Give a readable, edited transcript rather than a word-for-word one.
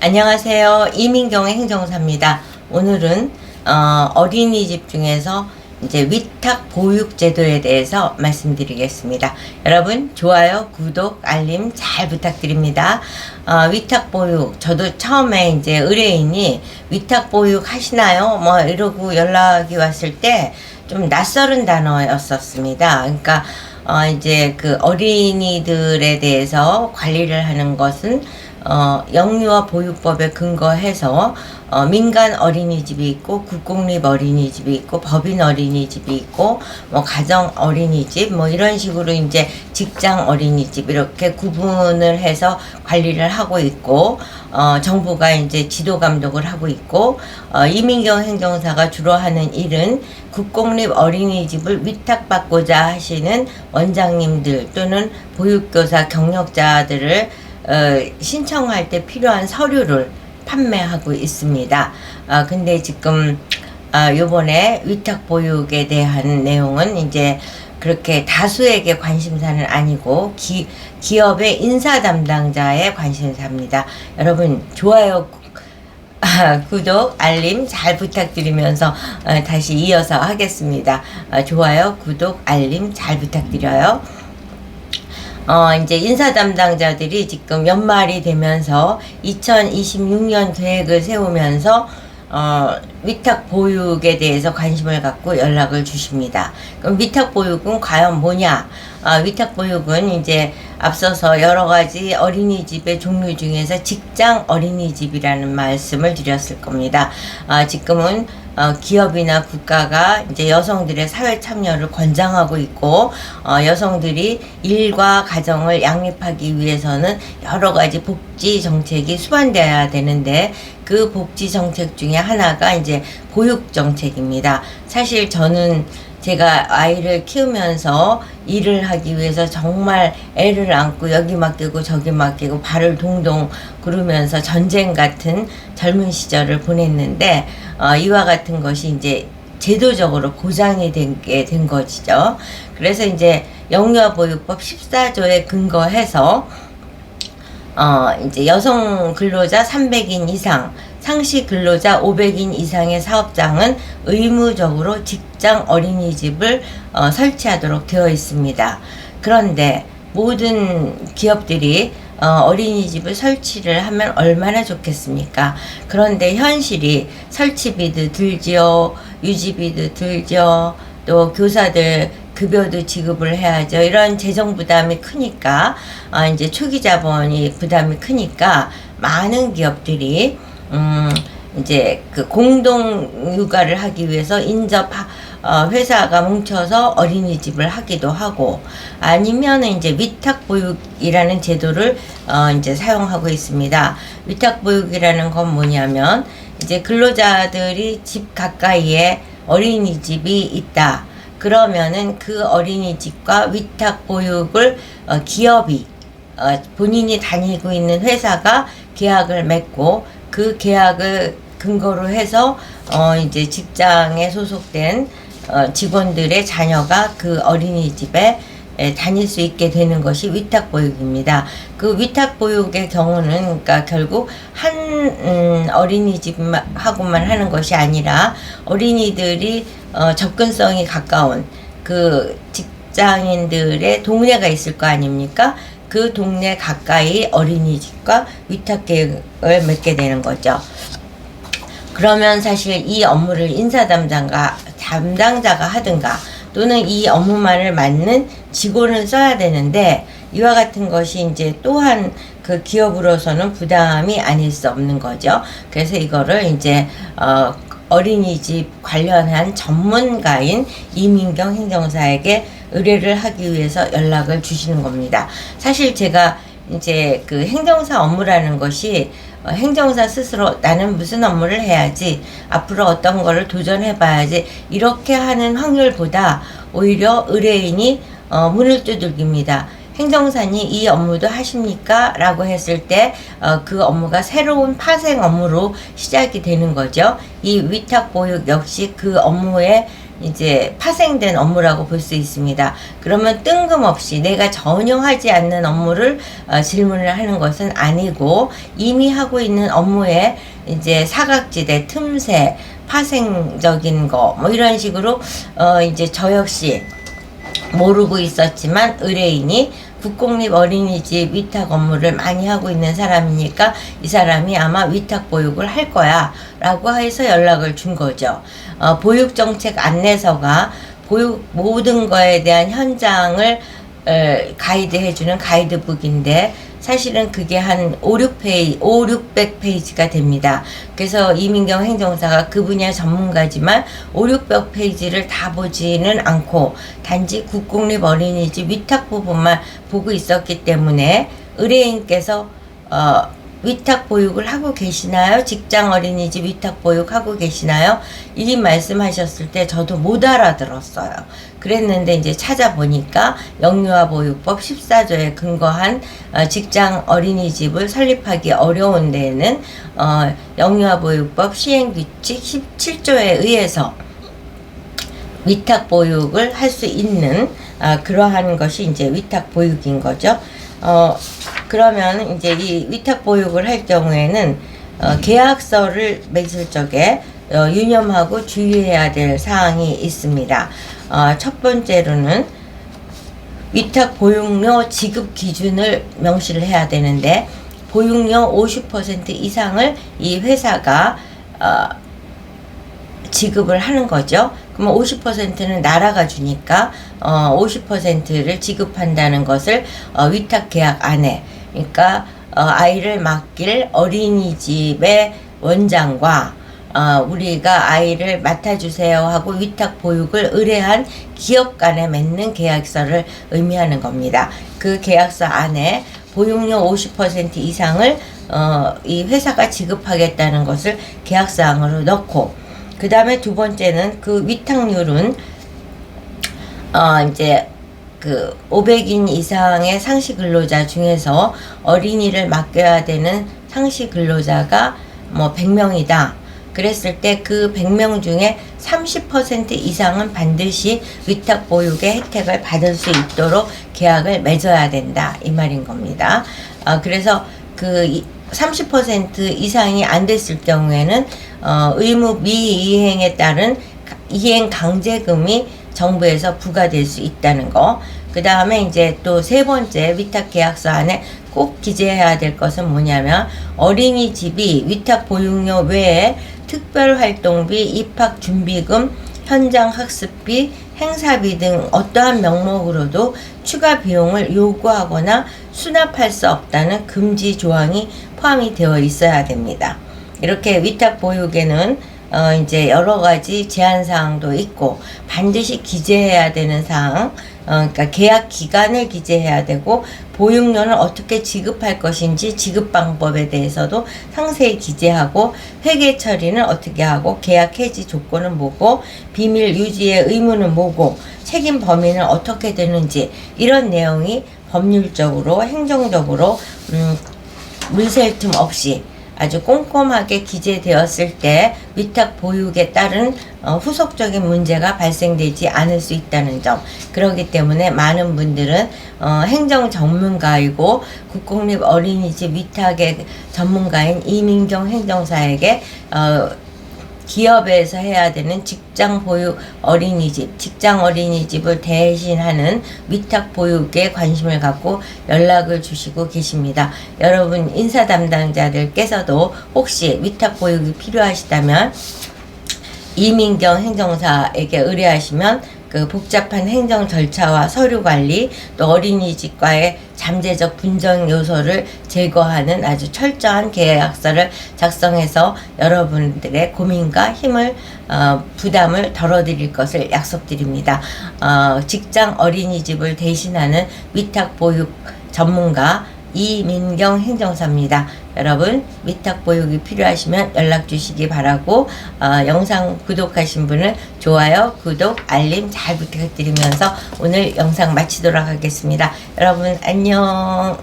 안녕하세요. 이민경의 행정사입니다. 오늘은 어린이집 중에서 이제 위탁 보육 제도에 대해서 말씀드리겠습니다. 여러분 좋아요, 구독, 알림 잘 부탁드립니다. 위탁 보육, 저도 처음에 이제 의뢰인이 위탁 보육 하시나요? 뭐 이러고 연락이 왔을 때 좀 낯설은 단어였었습니다. 그러니까 이제 그 어린이들에 대해서 관리를 하는 것은 영유아 보육법에 근거해서 민간 어린이집이 있고 국공립 어린이집이 있고 법인 어린이집이 있고 뭐 가정 어린이집 뭐 이런 식으로 이제 직장 어린이집 이렇게 구분을 해서 관리를 하고 있고 정부가 이제 지도 감독을 하고 있고 이민경 행정사가 주로 하는 일은 국공립 어린이집을 위탁받고자 하시는 원장님들 또는 보육교사 경력자들을 신청할 때 필요한 서류를 판매하고 있습니다. 근데 지금 요번에 위탁보육에 대한 내용은 이제 그렇게 다수에게 관심사는 아니고 기업의 인사 담당자의 관심사입니다. 여러분 좋아요, 구독, 알림 잘 부탁드리면서 다시 이어서 하겠습니다. 좋아요, 구독, 알림 잘 부탁드려요. 이제 인사 담당자들이 지금 연말이 되면서 2026년 계획을 세우면서 위탁 보육에 대해서 관심을 갖고 연락을 주십니다. 그럼 위탁 보육은 과연 뭐냐? 위탁 보육은 이제 앞서서 여러 가지 어린이집의 종류 중에서 직장 어린이집이라는 말씀을 드렸을 겁니다. 지금은 기업이나 국가가 이제 여성들의 사회 참여를 권장하고 있고 여성들이 일과 가정을 양립하기 위해서는 여러 가지 복지 정책이 수반되어야 되는데 그 복지 정책 중에 하나가 이제 보육 정책입니다. 사실 저는 제가 아이를 키우면서 일을 하기 위해서 정말 애를 안고 여기 맡기고 저기 맡기고 발을 동동 구르면서 전쟁 같은 젊은 시절을 보냈는데 이와 같은 것이 이제 제도적으로 보장이 된 것이죠. 그래서 이제 영유아보육법 14조에 근거해서 이제 여성 근로자 300인 이상, 상시 근로자 500인 이상의 사업장은 의무적으로 직장 어린이집을 설치하도록 되어 있습니다. 그런데 모든 기업들이 어린이집을 설치를 하면 얼마나 좋겠습니까? 그런데 현실이 설치비도 들지요, 유지비도 들죠, 또 교사들 급여도 지급을 해야죠. 이런 재정 부담이 크니까 이제 초기 자본이 부담이 크니까 많은 기업들이 이제 그 공동 육아를 하기 위해서 인접 회사가 뭉쳐서 어린이집을 하기도 하고 아니면 이제 위탁보육이라는 제도를 이제 사용하고 있습니다. 위탁보육이라는 건 뭐냐면 이제 근로자들이 집 가까이에 어린이집이 있다. 그러면은 그 어린이집과 위탁보육을 기업이 본인이 다니고 있는 회사가 계약을 맺고 그 계약을 근거로 해서 이제 직장에 소속된 직원들의 자녀가 그 어린이집에 다닐 수 있게 되는 것이 위탁보육입니다. 그 위탁보육의 경우는 그러니까 결국 한 어린이집하고만 하는 것이 아니라 어린이들이 접근성이 가까운 그 직장인들의 동네가 있을 거 아닙니까? 그 동네 가까이 어린이집과 위탁 계획을 맺게 되는 거죠. 그러면 사실 이 업무를 인사 담당자가 하든가 또는 이 업무만을 맡는 직원을 써야 되는데 이와 같은 것이 이제 또한 그 기업으로서는 부담이 아닐 수 없는 거죠. 그래서 이거를 이제 어린이집 관련한 전문가인 이민경 행정사에게 의뢰를 하기 위해서 연락을 주시는 겁니다. 사실 제가 이제 그 행정사 업무라는 것이 행정사 스스로 나는 무슨 업무를 해야지, 앞으로 어떤 거를 도전해 봐야지 이렇게 하는 확률보다 오히려 의뢰인이 문을 두들깁니다. 행정사님 이 업무도 하십니까? 라고 했을 때 그 업무가 새로운 파생 업무로 시작이 되는 거죠. 이 위탁보육 역시 그 업무의 이제 파생된 업무라고 볼 수 있습니다. 그러면 뜬금없이 내가 전혀 하지 않는 업무를 질문을 하는 것은 아니고, 이미 하고 있는 업무에 이제 사각지대, 틈새, 파생적인 거 뭐 이런 식으로 이제 저 역시 모르고 있었지만 의뢰인이 국공립 어린이집 위탁 업무를 많이 하고 있는 사람이니까 이 사람이 아마 위탁 보육을 할 거야 라고 해서 연락을 준 거죠. 보육정책 안내서가 보육 모든 거에 대한 현장을 가이드해주는 가이드북인데, 사실은 그게 한 600페이지가 됩니다. 그래서 이민경 행정사가 그 분야 전문가지만 600페이지를 다 보지는 않고 단지 국공립 어린이집 위탁 부분만 보고 있었기 때문에 의뢰인께서 위탁 보육을 하고 계시나요? 직장 어린이집 위탁 보육 하고 계시나요? 이 말씀하셨을 때 저도 못 알아들었어요. 그랬는데 이제 찾아보니까 영유아 보육법 14조에 근거한 직장 어린이집을 설립하기 어려운 데에는 영유아 보육법 시행규칙 17조에 의해서 위탁 보육을 할 수 있는 그러한 것이 이제 위탁 보육인 거죠. 그러면 이제 이 위탁 보육을 할 경우에는 계약서를 맺을 적에 유념하고 주의해야 될 사항이 있습니다. 첫 번째로는 위탁 보육료 지급 기준을 명시를 해야 되는데, 보육료 50% 이상을 이 회사가 지급을 하는 거죠. 그러면 50%는 나라가 주니까 50%를 지급한다는 것을 위탁 계약 안에, 그러니까 아이를 맡길 어린이집의 원장과 우리가 아이를 맡아주세요 하고 위탁 보육을 의뢰한 기업 간에 맺는 계약서를 의미하는 겁니다. 그 계약서 안에 보육료 50% 이상을 이 회사가 지급하겠다는 것을 계약사항으로 넣고, 그 다음에 두 번째는 그 위탁률은 이제 그 500인 이상의 상시 근로자 중에서 어린이를 맡겨야 되는 상시 근로자가 뭐 100명이다. 그랬을 때 그 100명 중에 30% 이상은 반드시 위탁 보육의 혜택을 받을 수 있도록 계약을 맺어야 된다, 이 말인 겁니다. 그래서 그 30% 이상이 안 됐을 경우에는 의무 미이행에 따른 이행 강제금이 정부에서 부과될 수 있다는 거. 그 다음에 이제 또 세 번째 위탁 계약서 안에 꼭 기재해야 될 것은 뭐냐면, 어린이집이 위탁 보육료 외에 특별활동비, 입학준비금, 현장학습비, 행사비 등 어떠한 명목으로도 추가 비용을 요구하거나 수납할 수 없다는 금지 조항이 포함이 되어 있어야 됩니다. 이렇게 위탁 보육에는 이제 여러 가지 제한 사항도 있고, 반드시 기재해야 되는 사항, 그러니까 계약 기간을 기재해야 되고, 보육료는 어떻게 지급할 것인지 지급 방법에 대해서도 상세히 기재하고, 회계 처리는 어떻게 하고, 계약 해지 조건은 뭐고, 비밀 유지의 의무는 뭐고, 책임 범위는 어떻게 되는지, 이런 내용이 법률적으로 행정적으로 물샐 틈 없이 아주 꼼꼼하게 기재되었을 때 위탁 보육에 따른 후속적인 문제가 발생되지 않을 수 있다는 점. 그렇기 때문에 많은 분들은 행정 전문가이고 국공립 어린이집 위탁의 전문가인 이민경 행정사에게 기업에서 해야 되는 직장 보육 어린이집, 직장 어린이집을 대신하는 위탁 보육에 관심을 갖고 연락을 주시고 계십니다. 여러분 인사 담당자들께서도 혹시 위탁 보육이 필요하시다면 이민경 행정사에게 의뢰하시면 그 복잡한 행정 절차와 서류 관리, 또 어린이집과의 잠재적 분쟁 요소를 제거하는 아주 철저한 계약서를 작성해서 여러분들의 고민과 힘을 부담을 덜어드릴 것을 약속드립니다. 직장 어린이집을 대신하는 위탁 보육 전문가 이민경 행정사입니다. 여러분 위탁 보육이 필요하시면 연락 주시기 바라고, 영상 구독하신 분은 좋아요, 구독, 알림 잘 부탁드리면서 오늘 영상 마치도록 하겠습니다. 여러분 안녕.